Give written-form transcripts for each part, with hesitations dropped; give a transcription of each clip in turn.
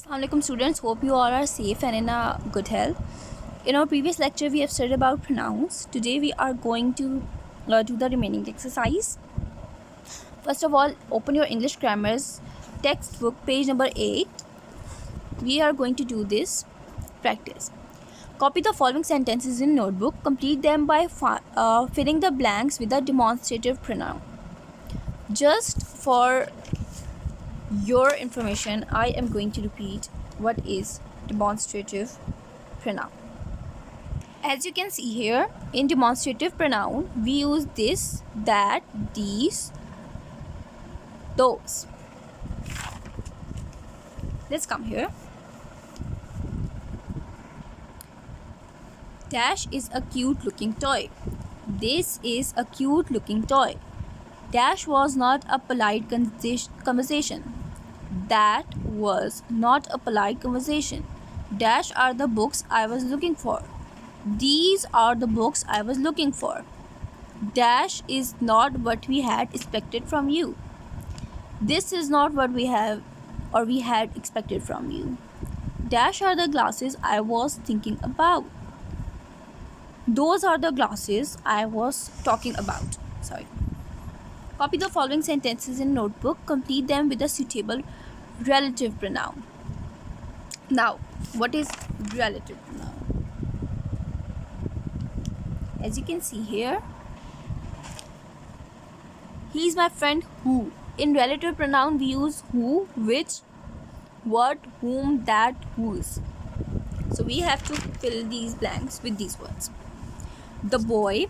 Assalamualaikum students, hope you all are safe and in a good health. In our previous lecture, we have studied about pronouns. Today, we are going to do the remaining exercise. First of all, open your English grammar's textbook, page number 8. We are going to do this practice. Copy the following sentences in notebook. Complete them by filling the blanks with a demonstrative pronoun. Just for your information, I am going to repeat what is demonstrative pronoun. As you can see here, in demonstrative pronoun, we use this, that, these, those. Let's come here. Dash is a cute looking toy. This is a cute looking toy. Dash was not a polite conversation. That was not a polite conversation. Dash are the books I was looking for. These are the books I was looking for. Dash is not what we had expected from you. This is not what we had expected from you. Dash are the glasses I was thinking about. Those are the glasses I was talking about. Copy the following sentences in notebook. Complete them with a suitable relative pronoun. Now, what is relative pronoun? As you can see here, he is my friend who. In relative pronoun, we use who, which, what, whom, that, whose. So we have to fill these blanks with these words. The boy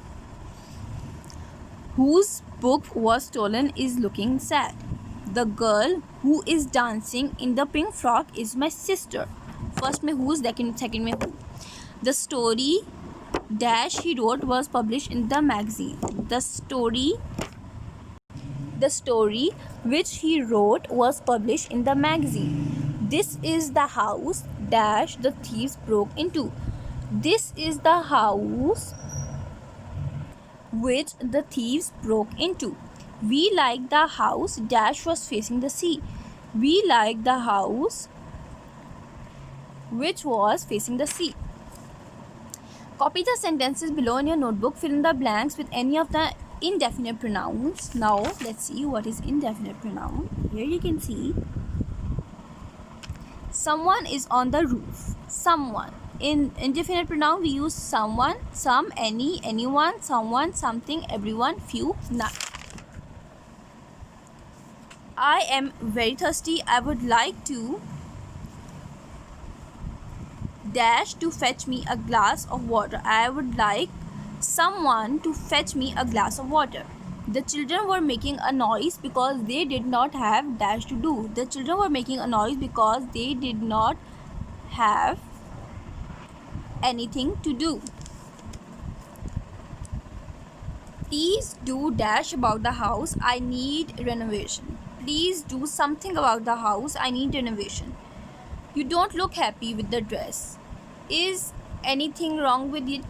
whose book was stolen is looking sad. The girl who is dancing in the pink frock is my sister. First में whose, second में who. The story dash he wrote was published in the magazine. The story which he wrote was published in the magazine. This is the house dash the thieves broke into. This is the house which the thieves broke into. We like the house dash was facing the sea. We like the house which was facing the sea. Copy the sentences below in your notebook. Fill in the blanks with any of the indefinite pronouns. Now let's see what is indefinite pronoun. Here you can see someone is on the roof. Someone. In indefinite pronoun, we use someone, some, any, anyone, someone, something, everyone, few, none. I am very thirsty. I would like to dash to fetch me a glass of water. I would like someone to fetch me a glass of water. The children were making a noise because they did not have dash to do. The children were making a noise because they did not have anything to do. Please do dash about the house. I need renovation. Please do something about the house. I need renovation. You don't look happy with the dress. Is anything wrong with it?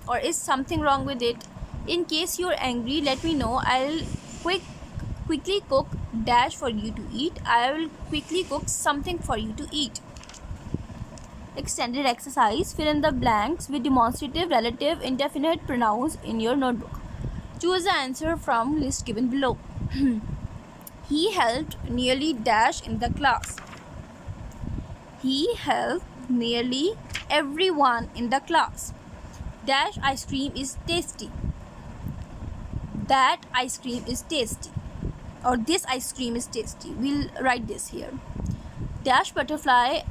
Or is something wrong with it? In case you're angry, let me know. I'll quickly cook dash for you to eat. I will quickly cook something for you to eat. Extended exercise. Fill in the blanks with demonstrative, relative, indefinite pronouns in your notebook. Choose the answer from list given below. He helped nearly dash in the class. He helped nearly everyone in the class. Dash ice cream is tasty. That ice cream is tasty. Or this ice cream is tasty. We'll write this here. Dash butterflies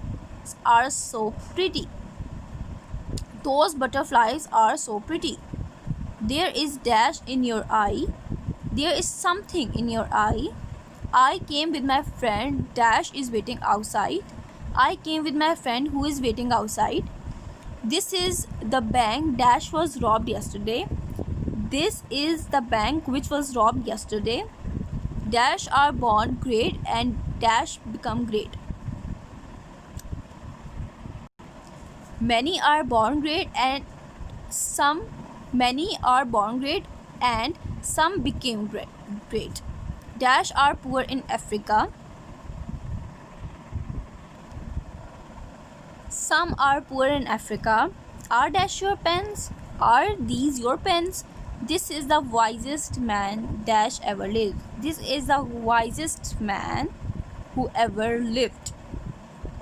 are so pretty. Those butterflies are so pretty. There is dash in your eye. There is something in your eye. I came with my friend dash is waiting outside. I came with my friend who is waiting outside. This is the bank dash was robbed yesterday. This is the bank which was robbed yesterday. Dash are born great and dash become great. Many are born great and some became great. Dash are poor in Africa. Some are poor in Africa. Are dash your pens? Are these your pens? This is the wisest man dash ever lived. This is the wisest man who ever lived.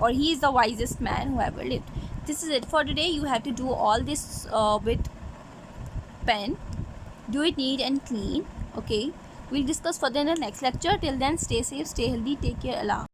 Or he is the wisest man who ever lived. This is it for today. You have to do all this with pen. Do it neat and clean. Okay. We'll discuss further in the next lecture. Till then, stay safe, stay healthy, take care. Allah.